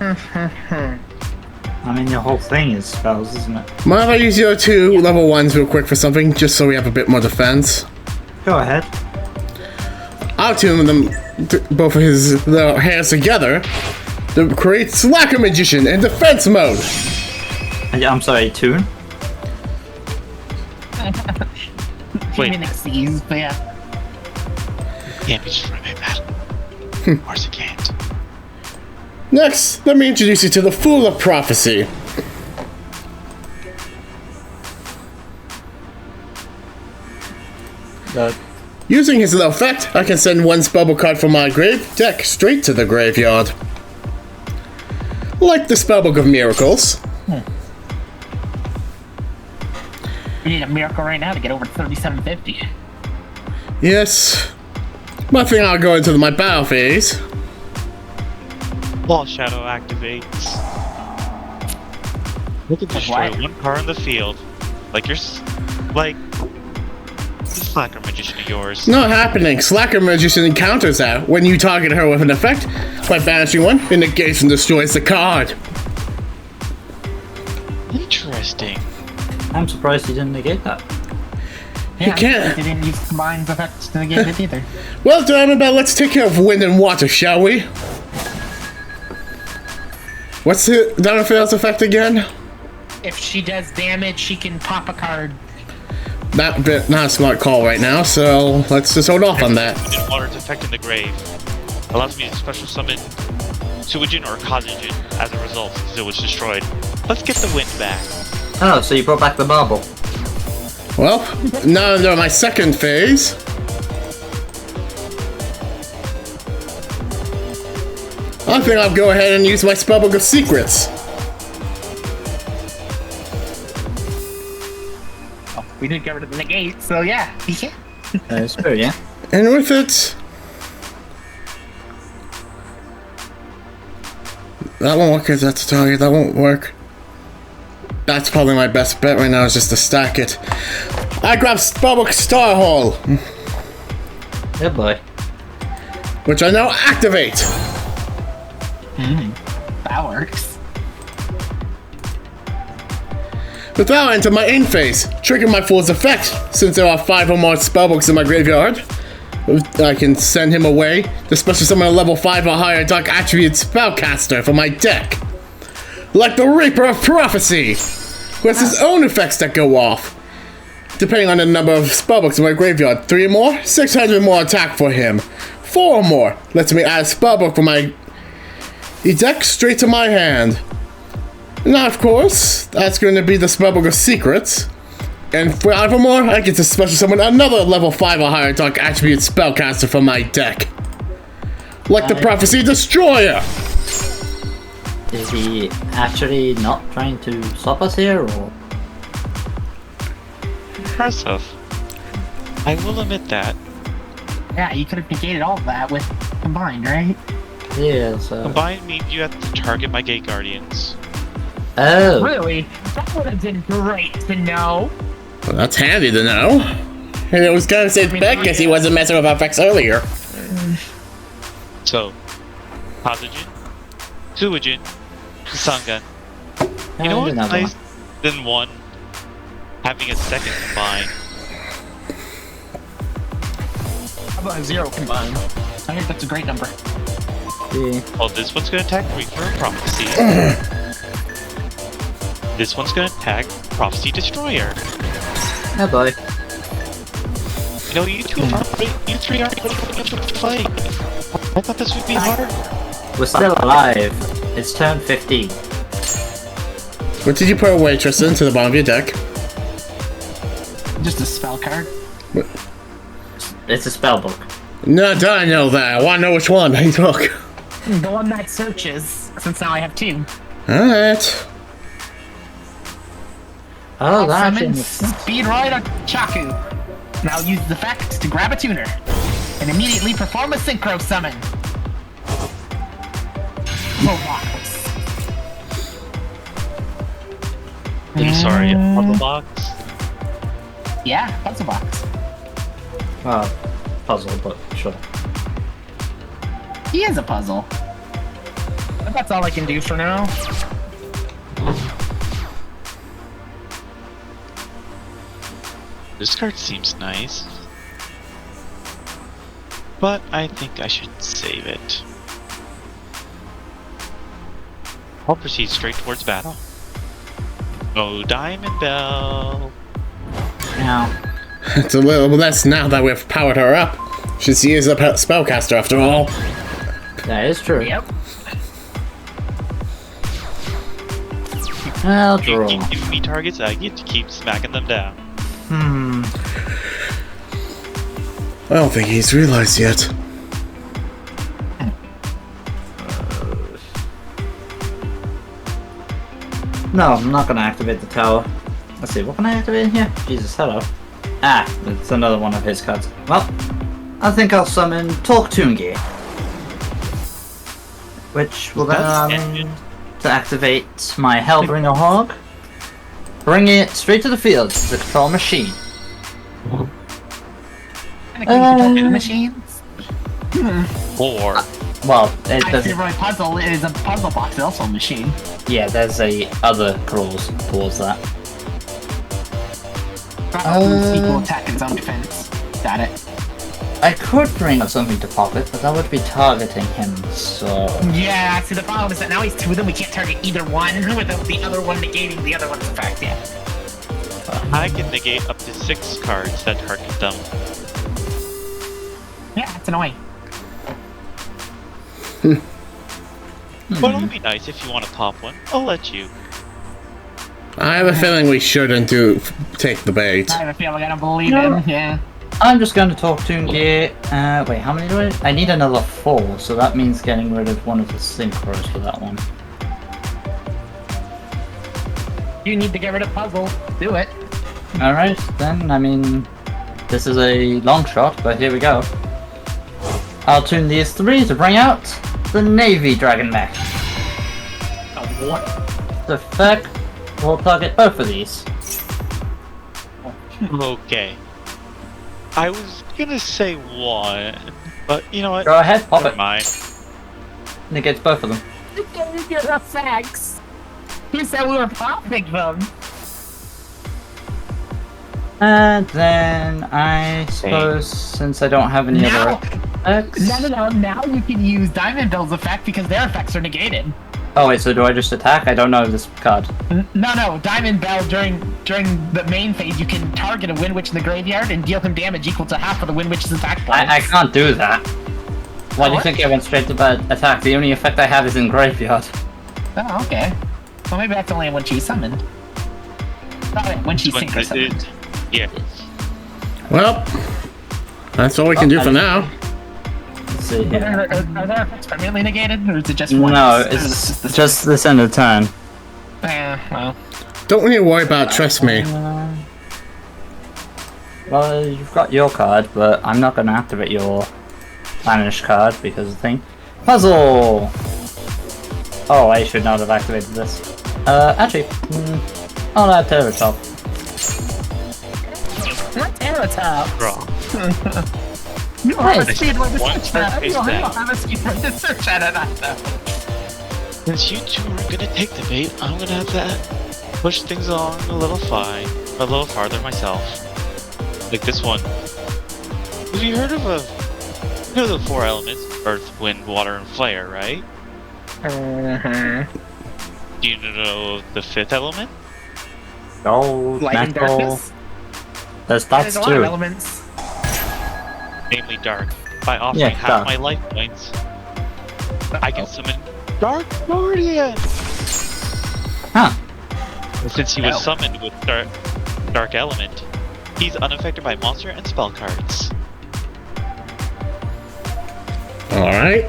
I mean, the whole thing is spells, isn't it? Mind if I use your 2 level 1s real quick for something, just so we have a bit more defense? Go ahead. I'll tune them, both of his little hands together, to create Slacker Magician in defense mode. I'm sorry, tune? Wait. Mimic sees, but yeah. Can't be destroyed by battle. Of course it can't. Next, let me introduce you to the Fool of Prophecy. Using his little effect, I can send 1 spellbook card from my grave deck straight to the graveyard. Like the Spellbook of Miracles. We need a miracle right now to get over 3750. Yes. But I think I'll go into my battle phase. Wall Shadow activates. You can destroy what? 1 card in the field. Like you're like the Slacker Magician of yours. Not happening. Slacker Magician counters that when you target her with an effect. By banishing 1, it negates and destroys the card. Interesting. I'm surprised you didn't negate that. Yeah, can't- They didn't use combined effects to negate it either. Well, Diamondbell, let's take care of wind and water, shall we? What's the Diamondbell's effect again? If she does damage, she can pop a card. That bit not a smart call right now, so let's just hold off on that. Wind and water's effect in the grave allows me to special summon Suijin or Kazujin as a result since it was destroyed. Let's get the wind back. Oh, so you brought back the marble. Well, now under my second phase. I think I'll go ahead and use my Spellbook of Secrets. We didn't get rid of the negate, so yeah, he can. That's true, yeah. And with it, That won't work because that's a target. That won't work. That's probably my best bet right now, is just to stack it. I grab Spellbook Star Hole, Good boy. which I now activate. That works. With that, I enter my in phase, triggering my fool's effect. Since there are 5 or more spellbooks in my graveyard, I can send him away to special summon a level 5 or higher Dark Attribute Spellcaster from my deck. Like the Reaper of Prophecy, who has his own effects that go off. Depending on the number of spellbooks in my graveyard, 3 or more, 600 more attack for him. 4 or more lets me add a spellbook from my deck straight to my hand. Now, of course, that's going to be the Spellbook of Secrets. And 5 or more, I get to special summon another level 5 or higher Dark Attribute Spellcaster from my deck. Like the Prophecy Destroyer! Is he actually not trying to stop us here, or? Impressive. I will admit that. Yeah, you could have negated all of that with combined, right? Yeah, so... Combined means you have to target my Gate Guardians. Oh! Really? That would have been great to know. Well, that's handy to know. And it was gonna say back because he wasn't messing with effects earlier. So, Hazajin, Suijin, Sangan. You know what's nice than one having a second combined? How about a 0 combined? I think that's a great number. Yeah. Well, this one's gonna attack Reaper of Prophecy. This one's gonna attack Prophecy Destroyer. Oh boy. You know, you three aren't going to fight. I thought this would be hard. We're still alive. It's turn 15. What did you put away, Tristan, to the bottom of your deck? Just a spell card. It's a spell book. No, I know that. I want to know which one. Hey, look. The one that searches, since now I have 2. Alright. Oh, that Summon actually... Speed Rider Chaku. Now use the effect to grab a tuner and immediately perform a synchro summon. Robots. I'm sorry, puzzle box. Yeah, puzzle box. Puzzle, but sure. He is a puzzle. But that's all I can do for now. This card seems nice. But I think I should save it. I'll proceed straight towards battle. Oh, Diamond Bell! Now, It's a little less now that we've powered her up. She is a spellcaster after all. that is true. Yep. I'll You draw. keep giving me targets, I get to keep smacking them down. I don't think he's realized yet. No, I'm not gonna activate the tower. Let's see, what can I activate in here? Jesus, hello. Ah, it's another one of his cards. Well, I think I'll summon Talk Toongi. Which will then allow me to activate my Hellbringer Hog. Bring it straight to the field to the control machine. Machines. Or, Well, it My doesn't. favorite puzzle is a puzzle box, it's also a machine. Yeah, there's a other clause towards that. Equal attack and zone defense. Got it. I could bring up something to pop it, but that would be targeting him, so... Yeah, see the problem is that now he's 2 of them, we can't target either one without the other one negating the other one's effect, yeah. I can negate up to 6 cards that target them. Yeah, it's annoying. But it'll be nice if you want to pop one. I'll let you. I have a feeling we shouldn't take the bait. I have a feeling I don't believe him, yeah. I'm just going to talk to him here. Wait, how many do I need another 4, so that means getting rid of one of the synchros for that one. You need to get rid of puzzle. Do it. Alright, then, I mean, this is a long shot, but here we go. I'll tune these 3 to bring out the Navy Dragon Mech. what? The effect will target both of these. Okay. I was gonna say one, but you know what? Go ahead, pop Never it. mind. Negates both of them. Your effects. Who said we were popping them? And then I suppose since I don't have any Now- other effects. No. Now you can use Diamond Bell's effect because their effects are negated. Oh wait, so do I just attack? I don't know this card. No. Diamond Bell during the main phase, you can target a Wind Witch in the graveyard and deal him damage equal to half of the Wind Witch's attack points. I can't do that. Why do you What? think I went straight to bad attack? The only effect I have is in graveyard. Oh, okay. Well, maybe that's only when she's summoned. Oh, yeah, when she's synchro summoned. Yeah. Well, that's all we can do for now. Let's see Are here. their effects permanently negated, or is it just one? No, it's just this end of turn. Well. Don't really worry about it, trust me. Well, you've got your card, but I'm not gonna activate your banish card because of the thing. Puzzle! Oh, I should not have activated this. Actually, I'll add Terror Top. Not Terratop. Wrong. You don't have a Nice. speed run to One search that. turn You don't face have a speed run to search that either. Since you two are gonna take the bait, I'm gonna have to push things along a little farther myself. Like this one. Have you heard of the 4 elements? Earth, wind, water, and flare, right? Do you know the 5th element? Gold, Light and metal. darkness. There's There's a lot of two. elements. Namely dark. By offering Yeah, half dark. my life points, I can summon Dark Guardian! Huh. And since he was summoned with dark element, he's unaffected by monster and spell cards. Alright.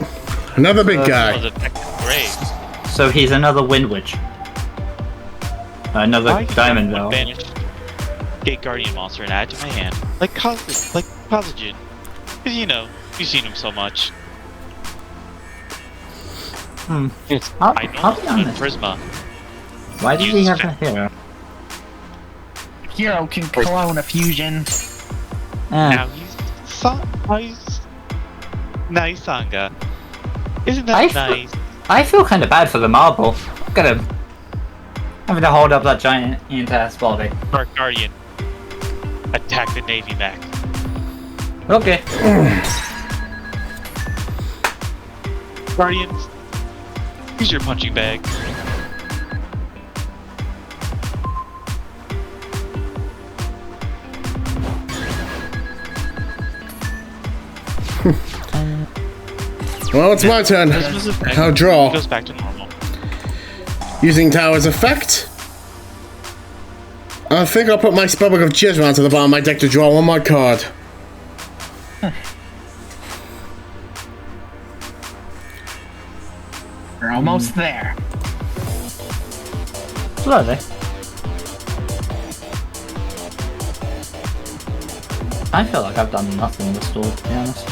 Another big Was guy. affected grave. So he's another Wind Witch. Another I can Diamond summon Bell. one banished Gate Guardian monster and add to my hand. Like Cosmogen. Cause you know, you've seen him so much. It's, I'll I know be it's summon honest. Prisma. Why did he have a hero? Hero can clone a fusion. Now he's nice Sangha. Isn't that nice? I feel kind of bad for the marble. Look at him. Having to hold up that giant ass body. Dark Guardian. Attack the Navy mech. Okay. Guardians, here's your punching bag. Well, it's my turn. Prisma's effect I'll draw. goes back to normal. Using Tower's effect. I think I'll put my Spellbook of Judgment to the bottom of my deck to draw one more card. We're almost there. Slowly. I feel like I've done nothing this duel, to be honest.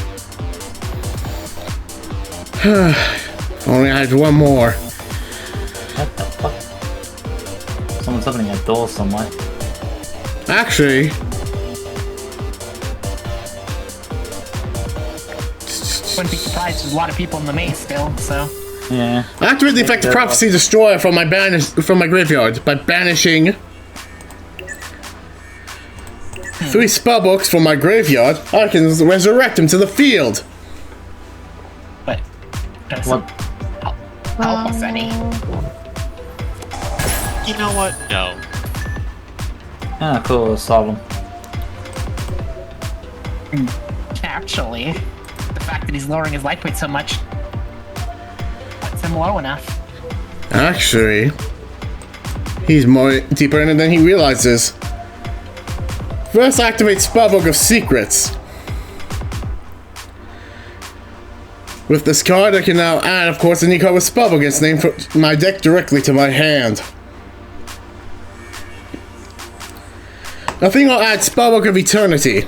If only I had one more. What the fuck? Someone's opening a door somewhere. Actually, Wouldn't be surprised. There's a lot of people in the maze still, so. Yeah. activate the effect of Prophecy Destroyer from my graveyard by banishing 3 spellbooks from my graveyard. I can resurrect them to the field. But. What? Help us any. You know what? No. Ah, cool, solve them. Actually, the fact that he's lowering his life point so much puts him low enough. Actually, he's more deeper in it than he realizes. First, activate Spellbook of Secrets. With this card, I can now add, of course, a new card with Spellbook against name from my deck directly to my hand. I think I'll add Spellbook of Eternity.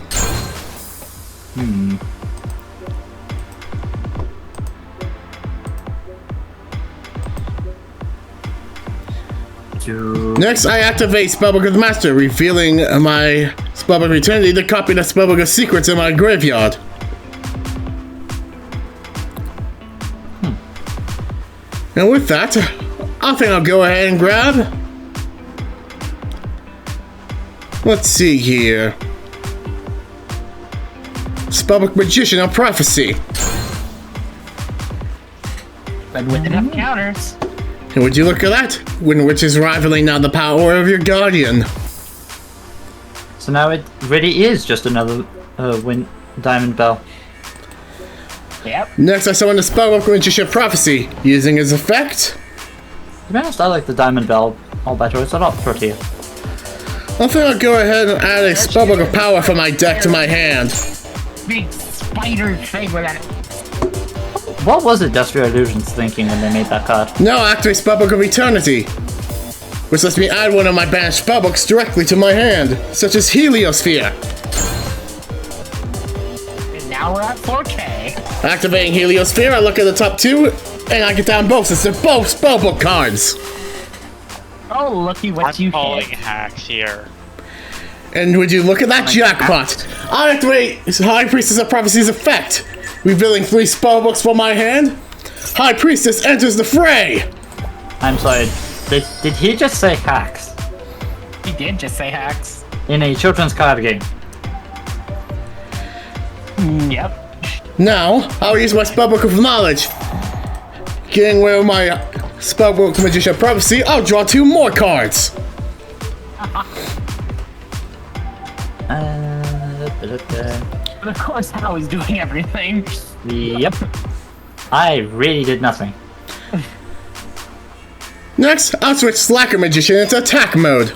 Next, I activate Spellbook of the Master, revealing my Spellbook of Eternity to copy the Spellbook of Secrets in my graveyard. And with that, I think I'll go ahead and grab... Let's see here. Spellbook Magician of Prophecy. But with enough counters. And would you look at that? Which is rivaling now the power of your Guardian. So now it really is just another Diamond Bell. Yep. Next, I summon the Spellbook Magician of Prophecy, using its effect. To be honest, I like the Diamond Bell all better. It's a lot prettier. I think I'll go ahead and add a Spellbook of Power from my deck to my hand. Big spider thing with that. What was Industrial Illusions thinking when they made that card? Now I activate Spellbook of Eternity, which lets me add one of my banished spellbooks directly to my hand, such as Heliosphere. And now we're at 4K. Activating Heliosphere, I look at the top two, and I get down both since they're both spellbook cards. Oh, looky what I'm you calling hit. hacks here. And would you look at that jackpot? I activate High Priestess of Prophecy's effect, revealing 3 spellbooks from my hand. High Priestess enters the fray! I'm sorry, did he just say hacks? He did just say hacks. In a children's card game? Yep. Now, I'll use my Spellbook of Knowledge. Getting rid of my Spellbook Magician of Prophecy, I'll draw 2 more cards. But of course, Hal is doing everything. Yep. I really did nothing. Next, I'll switch Slacker Magician into attack mode.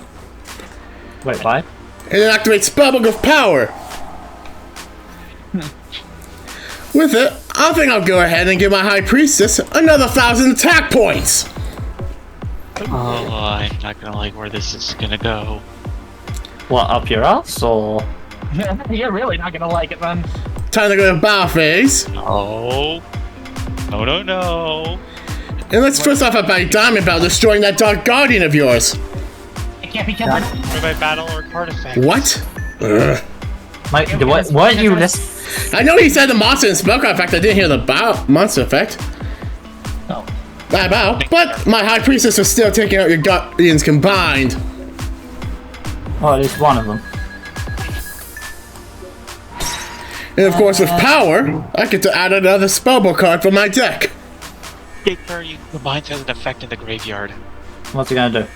Wait, what? And then activate Spellbook of Power. With it, I think I'll go ahead and give my High Priestess another 1,000 attack points. Oh, I'm not gonna like where this is gonna go. What, up your ass, or...? You're really not gonna like it then. Time to go to battle phase. No. No, no, no. And let's first off at my Diamond Bell, destroying that Dark Guardian of yours. It can't be killed. For my battle or card effect. What? Ugh. What you listen? I know he said the monster and spell card effect, I didn't hear the monster effect. Oh. Bow, but my High Priestess was still taking out your Guardians combined. Well, at least one of them. And of course with power, I get to add another spellbook card from my deck. Gate card you combines has an effect in the graveyard. What's he gonna do?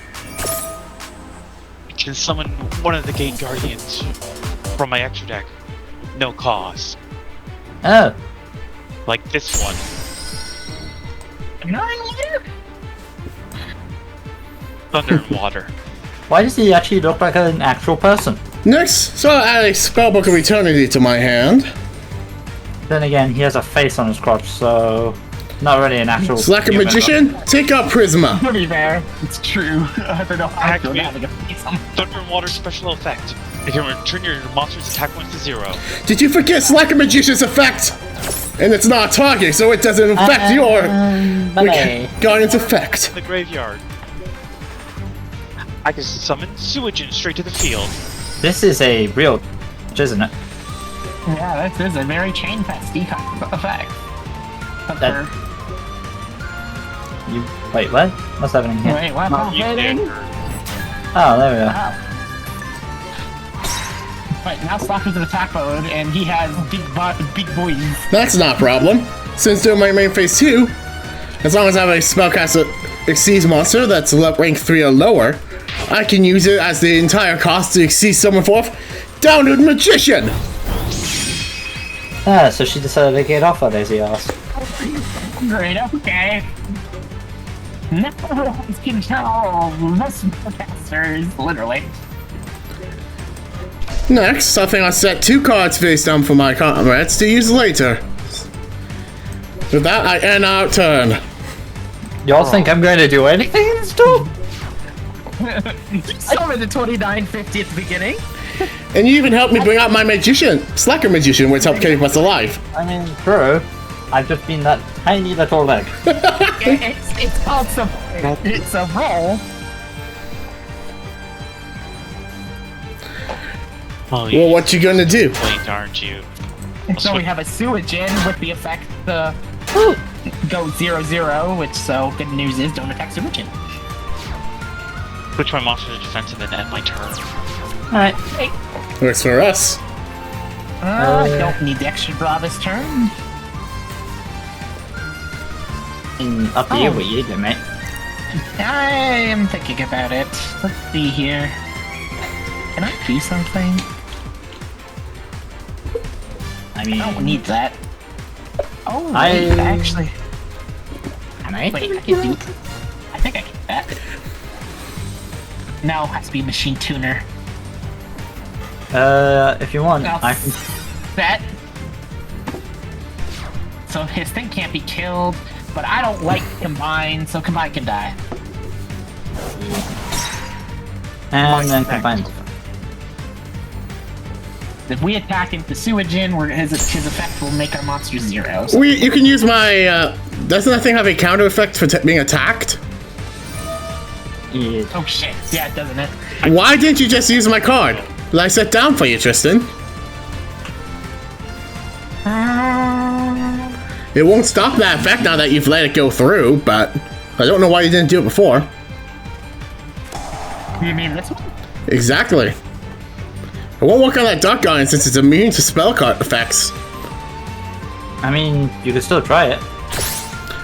I can summon one of the Gate Guardians from my extra deck. No cost. Oh. Like this one. Thunder and water. Why does he actually look like an actual person? Next, so I'll add a spellbook of eternity to my hand. Then again, he has a face on his crotch, so... Not really an actual... Slacker human. Magician, take out Prisma. To be fair, it's true. I don't know how to Activate having a face on. Thunder and water special effect. It can return your monster's attack points to 0. Did you forget Slacker Magician's effect? And it's not a target, so it doesn't affect your Guardian's effect. In the graveyard. I can summon Sewagin straight to the field. This is a real... isn't it? Yeah, this is a very chain festy effect. That- You... Wait, what? What's happening here? Wait, what? You did. Oh, there we go. Wow. Right, now Slacker's in attack mode, and he has big boys. That's not a problem. Since doing my main phase 2, as long as I have a spellcaster exceeds monster that's rank 3 or lower, I can use it as the entire cost to exceed someone forth down to the Magician! Ah, so she decided to get off her lazy ass. Great, okay. Now I can control the spellcasters, literally. Next, I think I'll set 2 cards face down for my comrades to use later. With that, I end our turn. Y'all think I'm going to do anything in this duel? You saw me the 2950 at the beginning. And you even helped me bring out my Magician, Slacker Magician, which helped keep us alive. I mean, true. I've just been that tiny little leg. It's called some. It's a roll. Oh, Well, what you gonna do? point, aren't you? So we have a sewage in with the effect to go 0-0, which, so good news is don't attack sewage in. Switch my monster to defensive and end my turn. Alright. Works for us. I don't need the extra draw this turn. Up to you what you do, mate. I am thinking about it. Let's see here. Can I do something? I mean, I don't need that. Oh, I- wait, actually. Can I? Wait, I can do. I think I can do that. No, it has to be machine tuner. If you want, Well, I can. That. So his thing can't be killed, but I don't like combine, so combine can die. And then combine. If we attack into sewage in, his effect will make our monster 0. So You can use my. Doesn't that thing have a counter effect for being attacked? Yeah. oh shit, yeah, doesn't it? Why didn't you just use my card? That I set down for you, Tristan. It won't stop that effect now that you've let it go through, but I don't know why you didn't do it before. You mean this one? Exactly. It won't work on that duck guy since it's immune to spell card effects. I mean, you can still try it.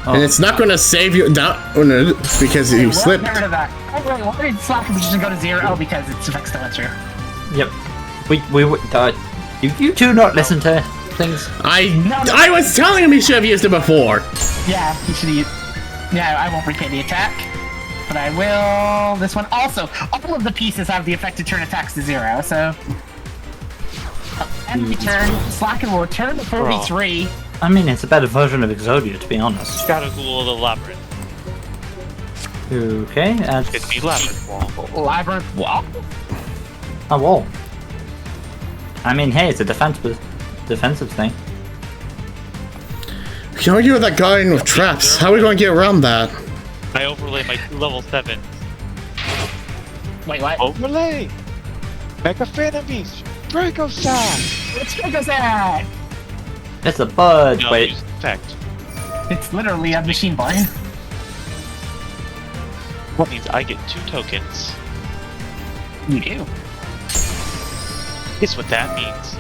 And it's not going to save you down because you Well, slipped. get rid of that. Oh wait, why did slap position go to 0? Oh, because its effect's still true. Yep. You two not listen to things. I was telling him he should have used it before. Yeah, you should use. Yeah, I won't retain the attack, but I will. This one also. All of the pieces have the effect to turn attacks to 0. So. End return. Slacken will return to 4v3. I mean, it's a better version of Exodia, to be honest. Gotta Google the labyrinth. Okay, It's the labyrinth wall. Labyrinth wall. a wall. I mean, hey, it's a defensive thing. You can argue with that guy in with traps. How are we going to get around that? I overlay my 2 level 7. Wait, what? Overlay! Mega Phantomies! Draco Shot! It's Draco's. It's a bud. No, Wait, use effect. It's literally a machine blind. That means I get 2 tokens. You do. Guess what that means?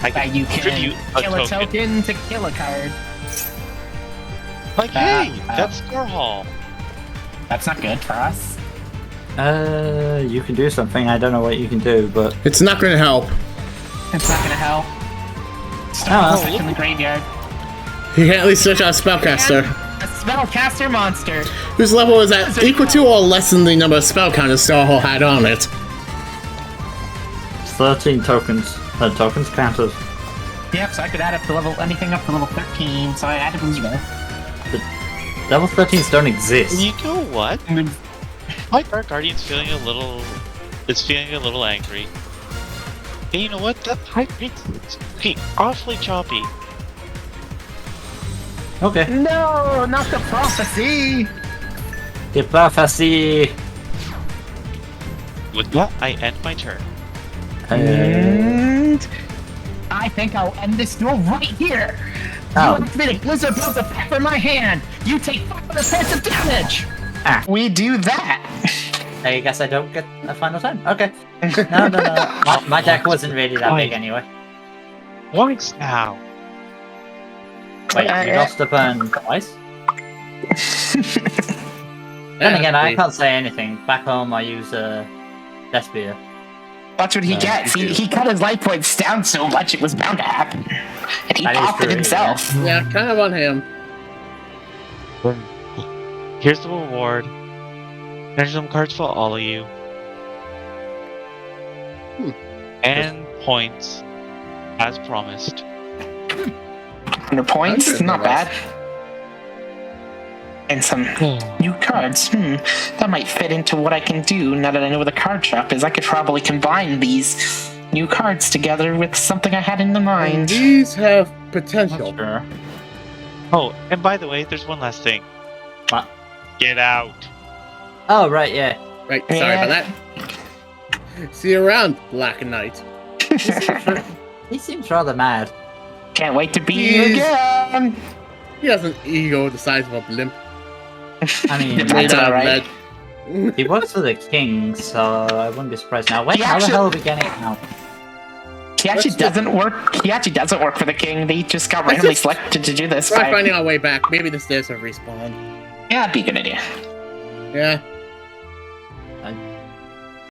I That you can contribute kill a token to kill a card. Like, hey, that's Star Hall. That's not good for us. you can do something. I don't know what you can do, but It's not going to help. It's not gonna help. Oh, Start in the graveyard. You can at least search out a spellcaster. A spellcaster monster. Whose level is that equal to or less than the number of spell counters Starhole had on it? 13 tokens. Tokens counted. Yep, so I could add up to anything up to level 13, so I added them 0. Level 13s don't exist. You know what? My Dark Guardian's feeling a little... It's feeling a little angry. And you know what? That High Priest is looking awfully choppy. Okay. No, not the prophecy! The prophecy. With that, I end my turn. And I think I'll end this duel right here. Oh. You activate a Blizzard Bill's effect from my hand. You take 500 points of damage. Ah. We do that. I guess I don't get a final turn. Okay. No. My deck wasn't really that big anyway. Once now. Wait, you lost a turn twice? Then again, I can't say anything. Back home, I use Despia. That's what he gets. He cut his life points down so much it was bound to happen. And he That is popped it true, himself. Yeah, kind of on him. Here's the reward. Pendulum cards for all of you. And points, as promised. 100 points? 100, Not I bad. guess. And some new cards. That might fit into what I can do now that I know where the card shop is. I could probably combine these new cards together with something I had in the And mind. these have potential. Sure. Oh, and by the way, there's one last thing. What? Get out. Oh, right, yeah. Right, sorry about that. See you around, Black Knight. He seems rather mad. Can't wait to be He you is- again. He has an ego the size of a blimp. I mean, That's Made out of alright. lead. he works for the king, so I wouldn't be surprised. Now, wait, He how the actually- hell are we getting out? He actually doesn't work. He actually doesn't work for the king. They just got randomly just- selected to do this. Try by- finding our way back. Maybe the stairs have respawned. Yeah, that'd be a good idea. Yeah.